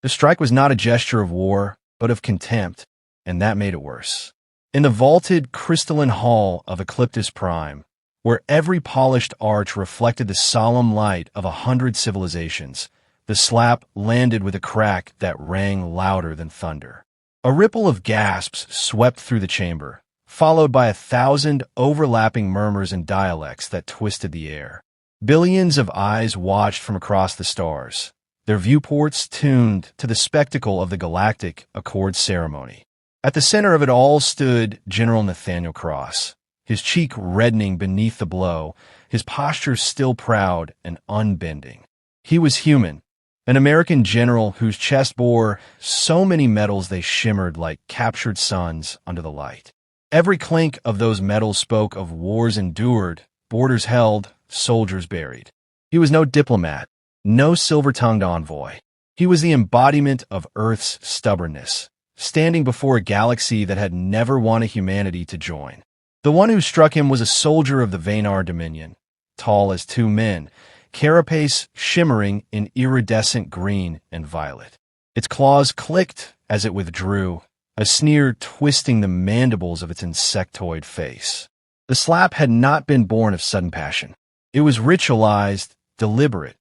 The strike was not a gesture of war, but of contempt, and that made it worse. In the vaulted, crystalline hall of Ecliptus Prime, where every polished arch reflected the solemn light of 100 civilizations, the slap landed with a crack that rang louder than thunder. A ripple of gasps swept through the chamber, followed by 1,000 overlapping murmurs and dialects that twisted the air. Billions of eyes watched from across the stars, their viewports tuned to the spectacle of the Galactic Accord ceremony. At the center of it all stood General Nathaniel Cross, his cheek reddening beneath the blow, his posture still proud and unbending. He was human, an American general whose chest bore so many medals they shimmered like captured suns under the light. Every clink of those medals spoke of wars endured, borders held, soldiers buried. He was no diplomat, no silver-tongued envoy. He was the embodiment of Earth's stubbornness, standing before a galaxy that had never wanted humanity to join. The one who struck him was a soldier of the Vanar Dominion, tall as two men, carapace shimmering in iridescent green and violet. Its claws clicked as it withdrew, a sneer twisting the mandibles of its insectoid face. The slap had not been born of sudden passion. It was ritualized, deliberate,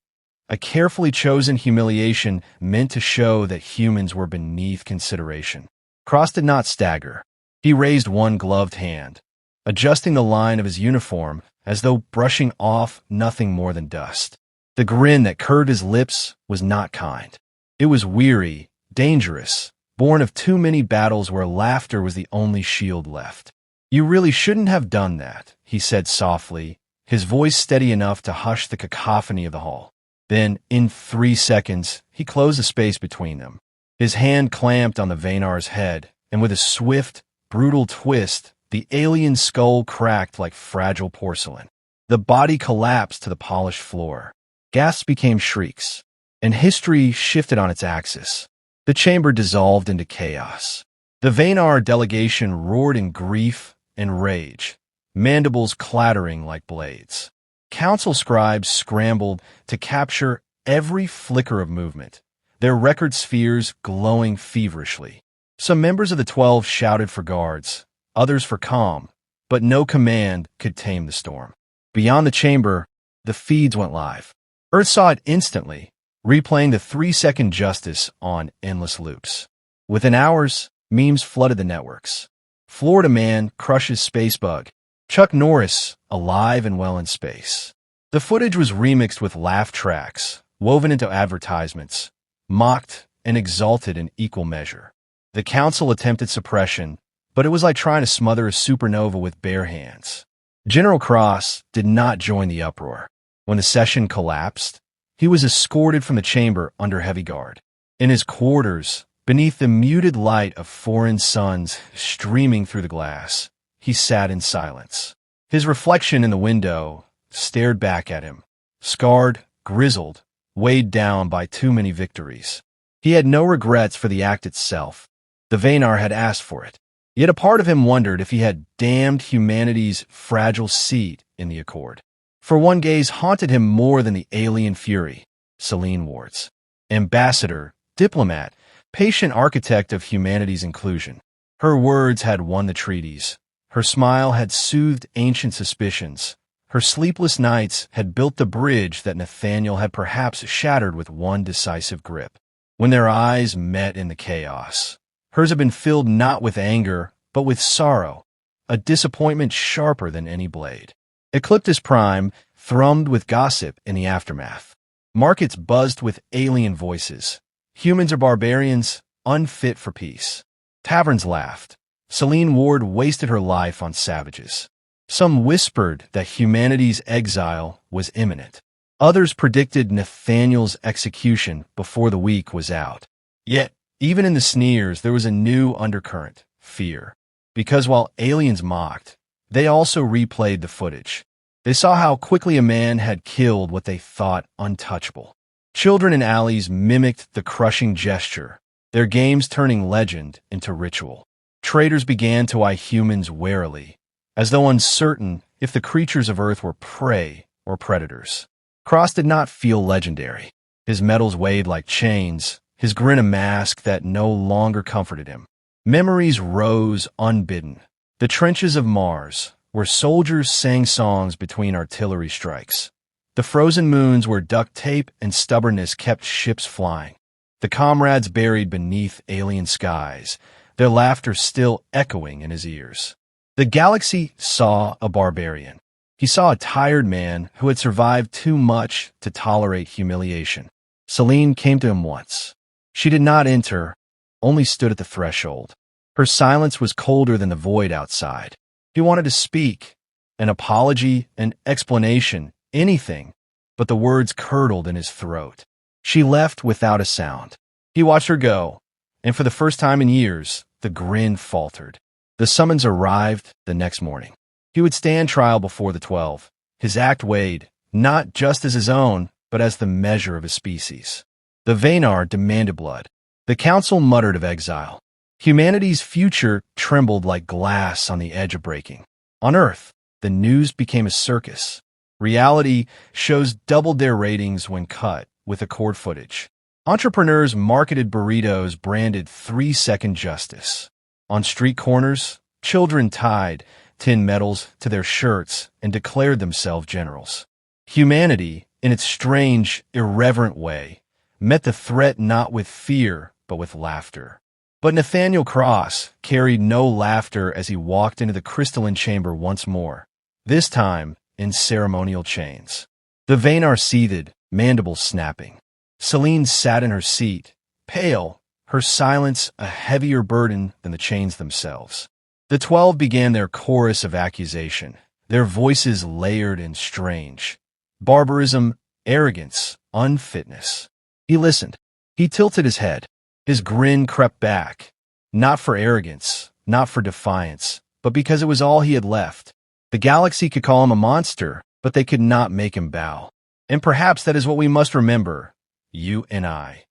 a carefully chosen humiliation meant to show that humans were beneath consideration. Cross did not stagger. He raised one gloved hand, adjusting the line of his uniform as though brushing off nothing more than dust. The grin that curved his lips was not kind. It was weary, dangerous, born of too many battles where laughter was the only shield left. "You really shouldn't have done that," he said softly, his voice steady enough to hush the cacophony of the hall. Then, in 3 seconds, he closed the space between them. His hand clamped on the Vanar's head, and with a swift, brutal twist, the alien skull cracked like fragile porcelain. The body collapsed to the polished floor. Gasps became shrieks, and history shifted on its axis. The chamber dissolved into chaos. The Vanar delegation roared in grief and rage, mandibles clattering like blades. Council scribes scrambled to capture every flicker of movement, their record spheres glowing feverishly. Some members of the 12 shouted for guards, others for calm, but no command could tame the storm. Beyond the chamber, the feeds went live. Earth saw it instantly, replaying the 3-second justice on endless loops. Within hours, memes flooded the networks. Florida man crushes space bug. Chuck Norris, alive and well in space. The footage was remixed with laugh tracks, woven into advertisements, mocked and exalted in equal measure. The council attempted suppression, but it was like trying to smother a supernova with bare hands. General Cross did not join the uproar. When the session collapsed, he was escorted from the chamber under heavy guard. In his quarters, beneath the muted light of foreign suns streaming through the glass, he sat in silence. His reflection in the window stared back at him, scarred, grizzled, weighed down by too many victories. He had no regrets for the act itself. The Vanar had asked for it. Yet a part of him wondered if he had damned humanity's fragile seat in the Accord. For one gaze haunted him more than the alien fury, Celine Ward's. Ambassador, diplomat, patient architect of humanity's inclusion. Her words had won the treaties. Her smile had soothed ancient suspicions. Her sleepless nights had built the bridge that Nathaniel had perhaps shattered with one decisive grip. When their eyes met in the chaos, hers had been filled not with anger, but with sorrow, a disappointment sharper than any blade. Ecliptus Prime thrummed with gossip in the aftermath. Markets buzzed with alien voices. Humans are barbarians, unfit for peace. Taverns laughed. Celine Ward wasted her life on savages. Some whispered that humanity's exile was imminent. Others predicted Nathaniel's execution before the week was out. Yet, even in the sneers, there was a new undercurrent, fear. Because while aliens mocked, they also replayed the footage. They saw how quickly a man had killed what they thought untouchable. Children in alleys mimicked the crushing gesture, their games turning legend into ritual. Traders began to eye humans warily, as though uncertain if the creatures of Earth were prey or predators. Cross did not feel legendary. His medals weighed like chains, his grin a mask that no longer comforted him. Memories rose unbidden. The trenches of Mars, where soldiers sang songs between artillery strikes. The frozen moons where duct tape and stubbornness kept ships flying. The comrades buried beneath alien skies, their laughter still echoing in his ears. The galaxy saw a barbarian. He saw a tired man who had survived too much to tolerate humiliation. Selene came to him once. She did not enter, only stood at the threshold. Her silence was colder than the void outside. He wanted to speak, an apology, an explanation, anything, but the words curdled in his throat. She left without a sound. He watched her go, and for the first time in years, the grin faltered. The summons arrived the next morning. He would stand trial before the 12. His act weighed, not just as his own, but as the measure of his species. The Vanar demanded blood. The council muttered of exile. Humanity's future trembled like glass on the edge of breaking. On Earth, the news became a circus. Reality shows doubled their ratings when cut with Accord footage. Entrepreneurs marketed burritos branded 3-second justice. On street corners, children tied tin medals to their shirts and declared themselves generals. Humanity, in its strange, irreverent way, met the threat not with fear, but with laughter. But Nathaniel Cross carried no laughter as he walked into the crystalline chamber once more, this time in ceremonial chains. The Vanar seethed, mandibles snapping. Selene sat in her seat, pale, her silence a heavier burden than the chains themselves. The 12 began their chorus of accusation, their voices layered and strange. Barbarism, arrogance, unfitness. He listened. He tilted his head. His grin crept back, not for arrogance, not for defiance, but because it was all he had left. The galaxy could call him a monster, but they could not make him bow. And perhaps that is what we must remember, you and I.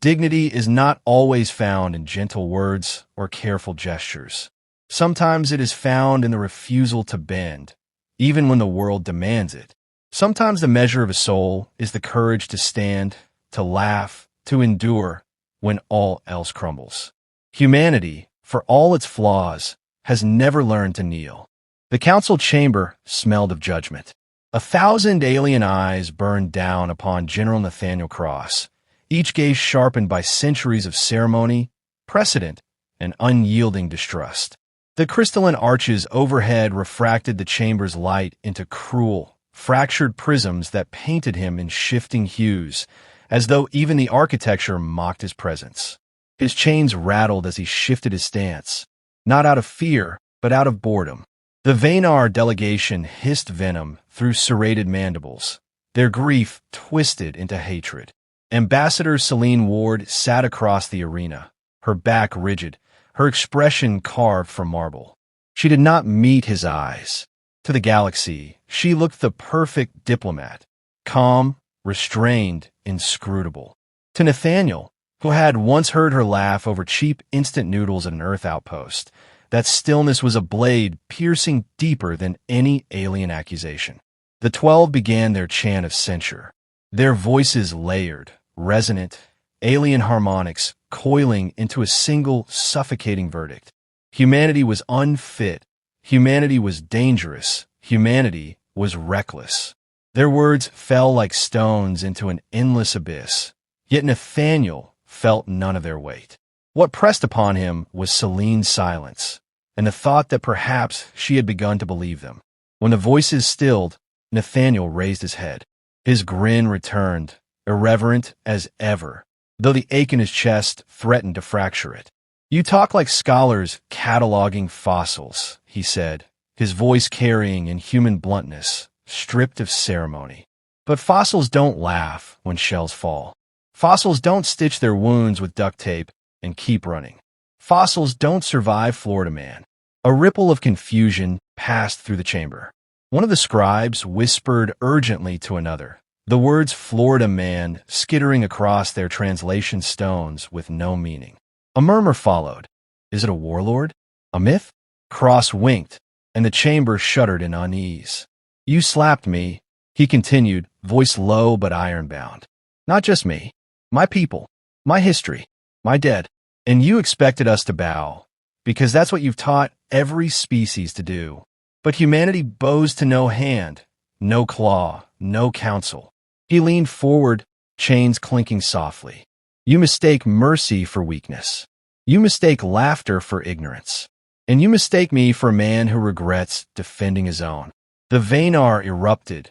Dignity is not always found in gentle words or careful gestures. Sometimes it is found in the refusal to bend, even when the world demands it. Sometimes the measure of a soul is the courage to stand, to laugh, to endure, when all else crumbles. Humanity, for all its flaws, has never learned to kneel. The council chamber smelled of judgment. 1,000 alien eyes burned down upon General Nathaniel Cross, each gaze sharpened by centuries of ceremony, precedent, and unyielding distrust. The crystalline arches overhead refracted the chamber's light into cruel, fractured prisms that painted him in shifting hues, as though even the architecture mocked his presence. His chains rattled as he shifted his stance, not out of fear, but out of boredom. The Vanar delegation hissed venom through serrated mandibles, their grief twisted into hatred. Ambassador Selene Ward sat across the arena, her back rigid, her expression carved from marble. She did not meet his eyes. To the galaxy, she looked the perfect diplomat, calm, restrained, inscrutable. To Nathaniel, who had once heard her laugh over cheap instant noodles at an Earth outpost, that stillness was a blade piercing deeper than any alien accusation. The 12 began their chant of censure, their voices layered, resonant, alien harmonics coiling into a single suffocating verdict. Humanity was unfit. Humanity was dangerous. Humanity was reckless. Their words fell like stones into an endless abyss, yet Nathaniel felt none of their weight. What pressed upon him was Selene's silence, and the thought that perhaps she had begun to believe them. When the voices stilled, Nathaniel raised his head. His grin returned, irreverent as ever, though the ache in his chest threatened to fracture it. "You talk like scholars cataloging fossils," he said, his voice carrying inhuman bluntness, stripped of ceremony. "But fossils don't laugh when shells fall. Fossils don't stitch their wounds with duct tape and keep running. Fossils don't survive Florida Man." A ripple of confusion passed through the chamber. One of the scribes whispered urgently to another, the words Florida Man skittering across their translation stones with no meaning. A murmur followed. Is it a warlord? A myth? Cross winked, and the chamber shuddered in unease. "You slapped me," he continued, voice low but iron-bound. "Not just me. My people. my history, my dead. And you expected us to bow, because that's what you've taught every species to do. But humanity bows to no hand, no claw, no counsel. He leaned forward, chains clinking softly. You mistake mercy for weakness. You mistake laughter for ignorance. And you mistake me for a man who regrets defending his own. The Vaynar erupted,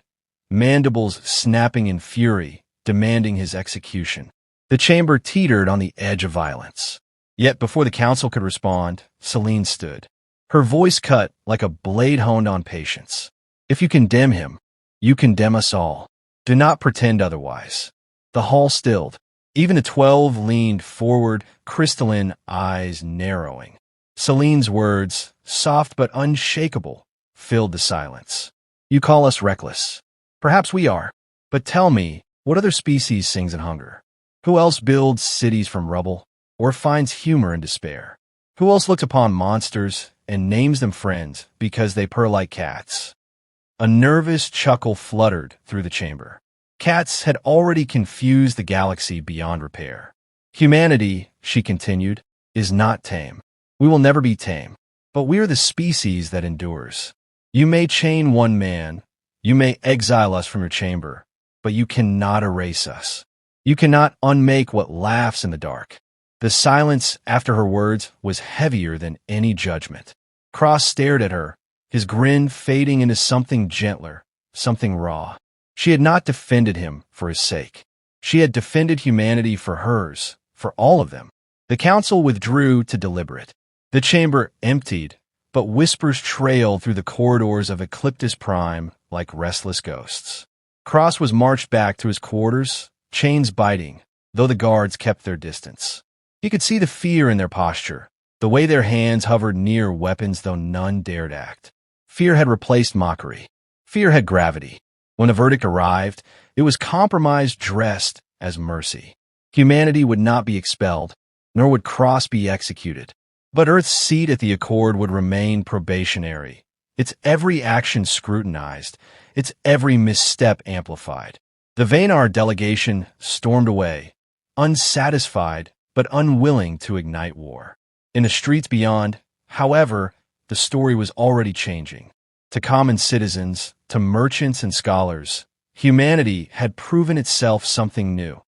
mandibles snapping in fury, demanding his execution. The chamber teetered on the edge of violence. Yet before the council could respond, Selene stood. Her voice cut like a blade honed on patience. If you condemn him, you condemn us all. Do not pretend otherwise. The hall stilled. Even the 12 leaned forward, crystalline eyes narrowing. Selene's words, soft but unshakable, filled the silence. You call us reckless. Perhaps we are. But tell me, what other species sings in hunger? Who else builds cities from rubble, or finds humor in despair? Who else looks upon monsters and names them friends because they purr like cats? A nervous chuckle fluttered through the chamber. Cats had already confused the galaxy beyond repair. Humanity, she continued, is not tame. We will never be tame, but we are the species that endures. You may chain one man, you may exile us from your chamber, but you cannot erase us. You cannot unmake what laughs in the dark. The silence after her words was heavier than any judgment. Cross stared at her, his grin fading into something gentler, something raw. She had not defended him for his sake. She had defended humanity for hers, for all of them. The council withdrew to deliberate. The chamber emptied, but whispers trailed through the corridors of Ecliptus Prime like restless ghosts. Cross was marched back to his quarters, chains biting, though the guards kept their distance. He could see the fear in their posture, the way their hands hovered near weapons though none dared act. Fear had replaced mockery. Fear had gravity. When the verdict arrived, it was compromise dressed as mercy. Humanity would not be expelled, nor would Cross be executed. But Earth's seat at the Accord would remain probationary, its every action scrutinized, its every misstep amplified. The Vaynar delegation stormed away, unsatisfied but unwilling to ignite war. In the streets beyond, however, the story was already changing. To common citizens, to merchants and scholars, humanity had proven itself something new.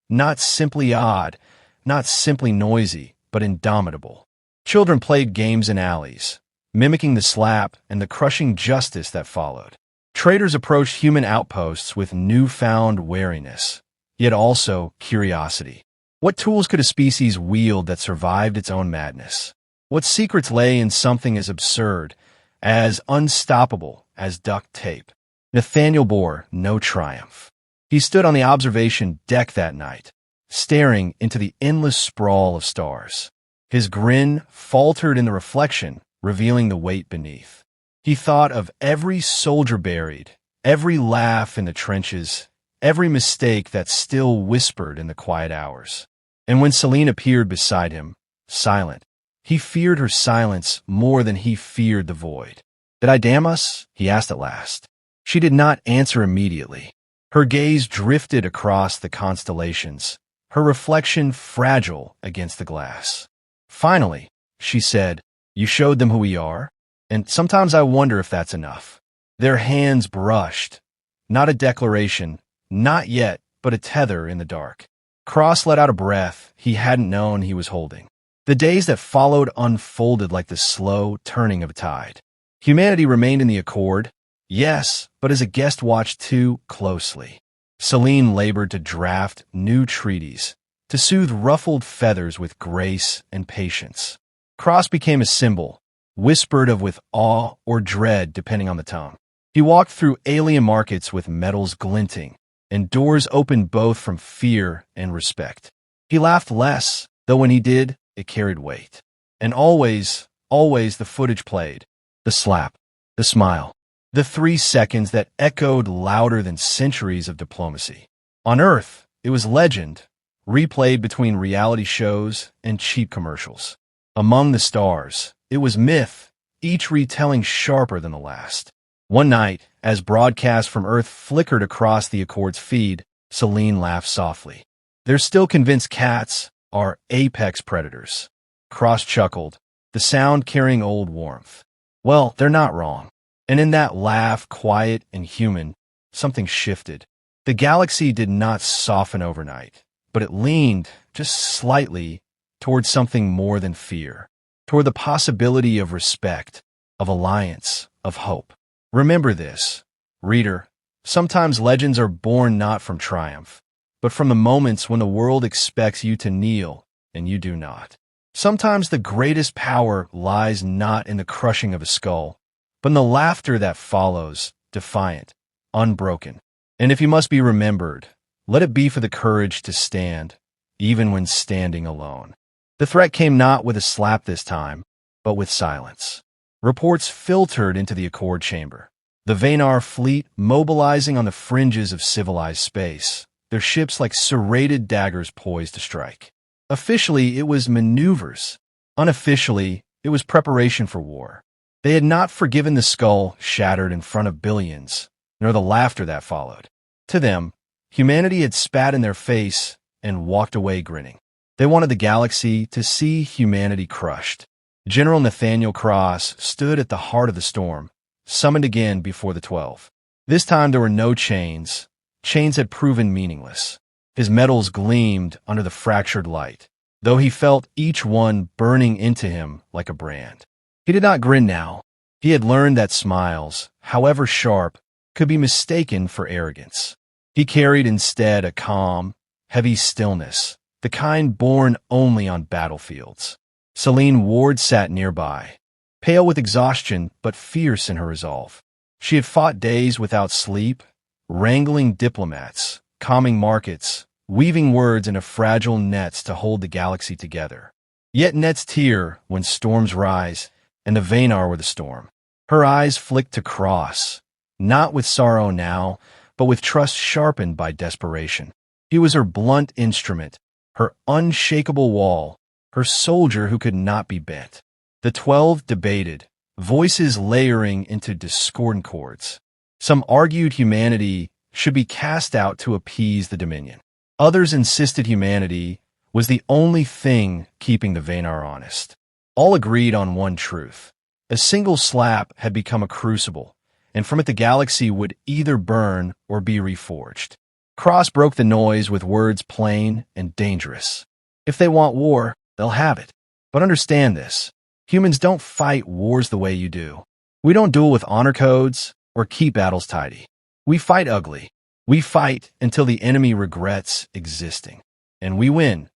Not simply odd, not simply noisy, but indomitable. Children played games in alleys, mimicking the slap and the crushing justice that followed. Traders approached human outposts with newfound wariness, yet also curiosity. What tools could a species wield that survived its own madness? What secrets lay in something as absurd, as unstoppable as duct tape? Nathaniel bore no triumph. He stood on the observation deck that night, staring into the endless sprawl of stars. His grin faltered in the reflection, revealing the weight beneath. He thought of every soldier buried, every laugh in the trenches, every mistake that still whispered in the quiet hours. And when Selene appeared beside him, silent, he feared her silence more than he feared the void. "Did I damn us?" he asked at last. She did not answer immediately. Her gaze drifted across the constellations, her reflection fragile against the glass. Finally, she said, "You showed them who we are, and sometimes I wonder if that's enough." Their hands brushed. Not a declaration, not yet, but a tether in the dark. Cross let out a breath he hadn't known he was holding. The days that followed unfolded like the slow turning of a tide. Humanity remained in the Accord, yes, but as a guest watched too closely. Selene labored to draft new treaties, to soothe ruffled feathers with grace and patience. Cross became a symbol, whispered of with awe or dread depending on the tone. He walked through alien markets with metals glinting, and doors opened both from fear and respect. He laughed less, though when he did, it carried weight. And always, always the footage played. The slap, the smile, the 3 seconds that echoed louder than centuries of diplomacy. On Earth, it was legend, replayed between reality shows and cheap commercials. Among the stars, it was myth, each retelling sharper than the last. One night, as broadcasts from Earth flickered across the Accord's feed, Selene laughed softly. They're still convinced cats are apex predators. Cross chuckled, the sound carrying old warmth. Well, they're not wrong. And in that laugh, quiet and human, something shifted. The galaxy did not soften overnight, but it leaned, just slightly, toward something more than fear, toward the possibility of respect, of alliance, of hope. Remember this, reader. Sometimes legends are born not from triumph, but from the moments when the world expects you to kneel and you do not. Sometimes the greatest power lies not in the crushing of a skull, but in the laughter that follows, defiant, unbroken. And if you must be remembered, let it be for the courage to stand, even when standing alone. The threat came not with a slap this time, but with silence. Reports filtered into the Accord chamber. The Vanar fleet mobilizing on the fringes of civilized space, their ships like serrated daggers poised to strike. Officially, it was maneuvers. Unofficially, it was preparation for war. They had not forgiven the skull shattered in front of billions, nor the laughter that followed. To them, humanity had spat in their face and walked away grinning. They wanted the galaxy to see humanity crushed. General Nathaniel Cross stood at the heart of the storm, summoned again before the 12. This time there were no chains. Chains had proven meaningless. His metals gleamed under the fractured light, though he felt each one burning into him like a brand. He did not grin now. He had learned that smiles, however sharp, could be mistaken for arrogance. He carried instead a calm, heavy stillness, the kind born only on battlefields. Celine Ward sat nearby, pale with exhaustion but fierce in her resolve. She had fought days without sleep, wrangling diplomats, calming markets, weaving words into fragile nets to hold the galaxy together. Yet nets tear when storms rise, and the Vanar were the storm. Her eyes flicked to Cross, not with sorrow now, but with trust sharpened by desperation. He was her blunt instrument, her unshakable wall, her soldier who could not be bent. The 12 debated, voices layering into discordant chords. Some argued humanity should be cast out to appease the Dominion. Others insisted humanity was the only thing keeping the Vanar honest. All agreed on one truth. A single slap had become a crucible, and from it the galaxy would either burn or be reforged. Cross broke the noise with words plain and dangerous. If they want war, they'll have it. But understand this. Humans don't fight wars the way you do. We don't duel with honor codes or keep battles tidy. We fight ugly. We fight until the enemy regrets existing. And we win.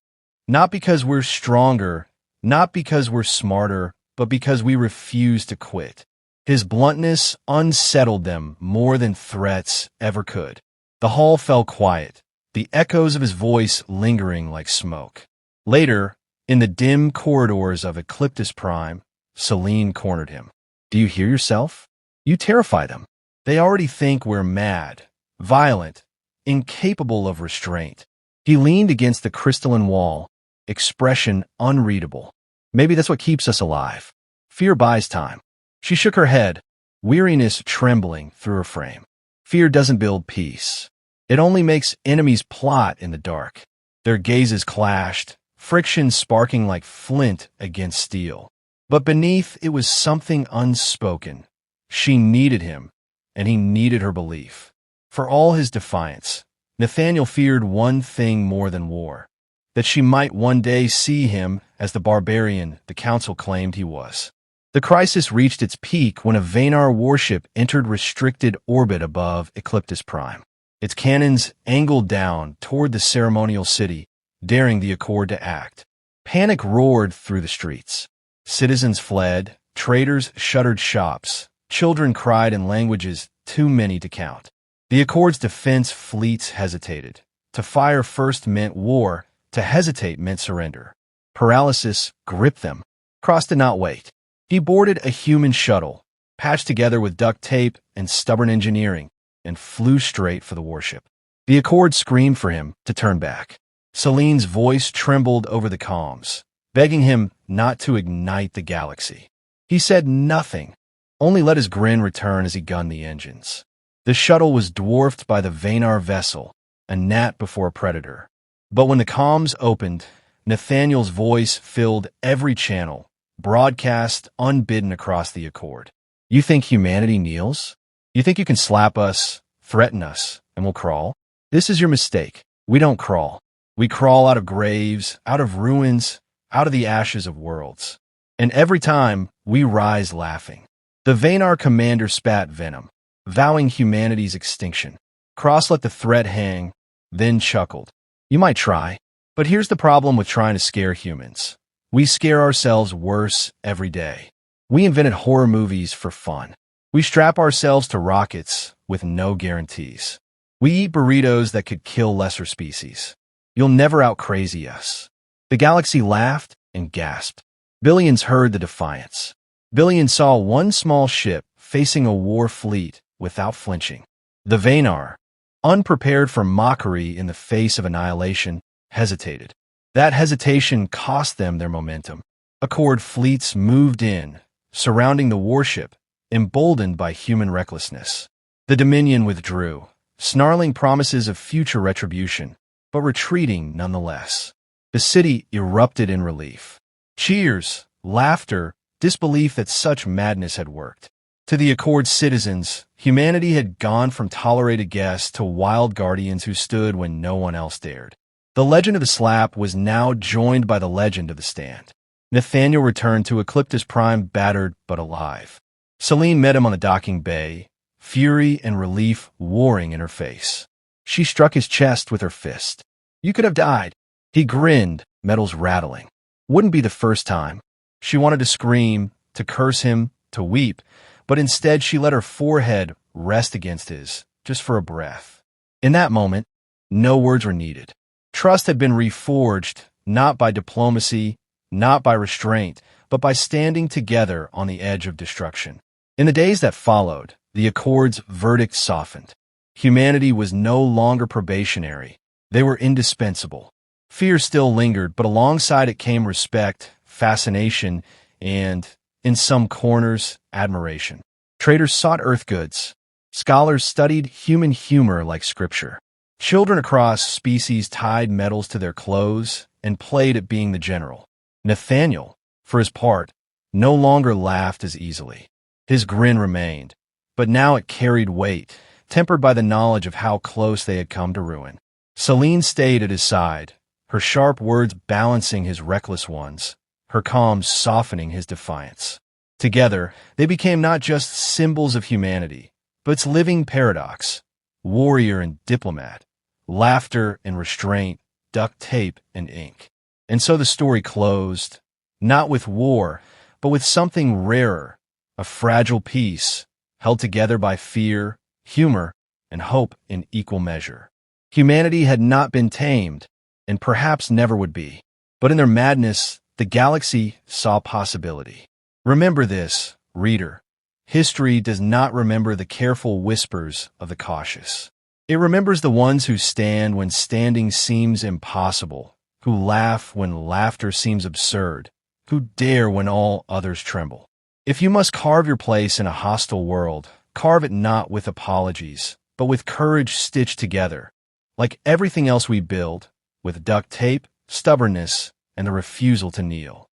Not because we're stronger, not because we're smarter, but because we refuse to quit. His bluntness unsettled them more than threats ever could. The hall fell quiet, the echoes of his voice lingering like smoke. Later, in the dim corridors of Ecliptus Prime, Celine cornered him. Do you hear yourself? You terrify them. They already think we're mad, violent, incapable of restraint. He leaned against the crystalline wall, expression unreadable. Maybe that's what keeps us alive. Fear buys time. She shook her head, weariness trembling through her frame. Fear doesn't build peace. It only makes enemies plot in the dark. Their gazes clashed, friction sparking like flint against steel. But beneath it was something unspoken. She needed him, and he needed her belief. For all his defiance, Nathaniel feared one thing more than war, that she might one day see him as the barbarian the Council claimed he was. The crisis reached its peak when a Vanar warship entered restricted orbit above Ecliptus Prime. Its cannons angled down toward the ceremonial city, daring the Accord to act. Panic roared through the streets. Citizens fled, traders shuttered shops, children cried in languages too many to count. The Accord's defense fleets hesitated. To fire first meant war, to hesitate meant surrender. Paralysis gripped them. Cross did not wait. He boarded a human shuttle, patched together with duct tape and stubborn engineering, and flew straight for the warship. The Accord screamed for him to turn back. Celine's voice trembled over the comms, begging him not to ignite the galaxy. He said nothing, only let his grin return as he gunned the engines. The shuttle was dwarfed by the Vanar vessel, a gnat before a predator. But when the comms opened, Nathaniel's voice filled every channel, broadcast unbidden across the accord. You think humanity kneels? You think you can slap us, threaten us, and we'll crawl? This is your mistake. We don't crawl. We crawl out of graves, out of ruins, out of the ashes of worlds. And every time, we rise laughing. The Vanar commander spat venom, vowing humanity's extinction. Cross let the threat hang, then chuckled. You might try, but here's the problem with trying to scare humans. We scare ourselves worse every day. We invented horror movies for fun. We strap ourselves to rockets with no guarantees. We eat burritos that could kill lesser species. You'll never out-crazy us. The galaxy laughed and gasped. Billions heard the defiance. Billions saw one small ship facing a war fleet without flinching. The Vanar, unprepared for mockery in the face of annihilation, hesitated. That hesitation cost them their momentum. Accord fleets moved in, surrounding the warship, emboldened by human recklessness. The Dominion withdrew, snarling promises of future retribution, but retreating nonetheless. The city erupted in relief. Cheers, laughter, disbelief that such madness had worked. To the Accord citizens, humanity had gone from tolerated guests to wild guardians who stood when no one else dared. The legend of the slap was now joined by the legend of the stand. Nathaniel returned to Ecliptus Prime battered but alive. Selene met him on the docking bay, fury and relief warring in her face. She struck his chest with her fist. You could have died. He grinned, metals rattling. Wouldn't be the first time. She wanted to scream, to curse him, to weep, but instead she let her forehead rest against his, just for a breath. In that moment, no words were needed. Trust had been reforged, not by diplomacy, not by restraint, but by standing together on the edge of destruction. In the days that followed, the Accord's verdict softened. Humanity was no longer probationary. They were indispensable. Fear still lingered, but alongside it came respect, fascination, and, in some corners, admiration. Traders sought earth goods. Scholars studied human humor like scripture. Children across species tied medals to their clothes and played at being the general. Nathaniel, for his part, no longer laughed as easily. His grin remained, but now it carried weight, tempered by the knowledge of how close they had come to ruin. Selene stayed at his side, her sharp words balancing his reckless ones, her calm softening his defiance. Together, they became not just symbols of humanity, but its living paradox, warrior and diplomat, laughter and restraint, duct tape and ink. And so the story closed, not with war, but with something rarer, a fragile peace, held together by fear, humor, and hope in equal measure. Humanity had not been tamed, and perhaps never would be. But in their madness, the galaxy saw possibility. Remember this, reader. History does not remember the careful whispers of the cautious. It remembers the ones who stand when standing seems impossible, who laugh when laughter seems absurd, who dare when all others tremble. If you must carve your place in a hostile world, carve it not with apologies, but with courage stitched together, like everything else we build, with duct tape, stubbornness, and the refusal to kneel.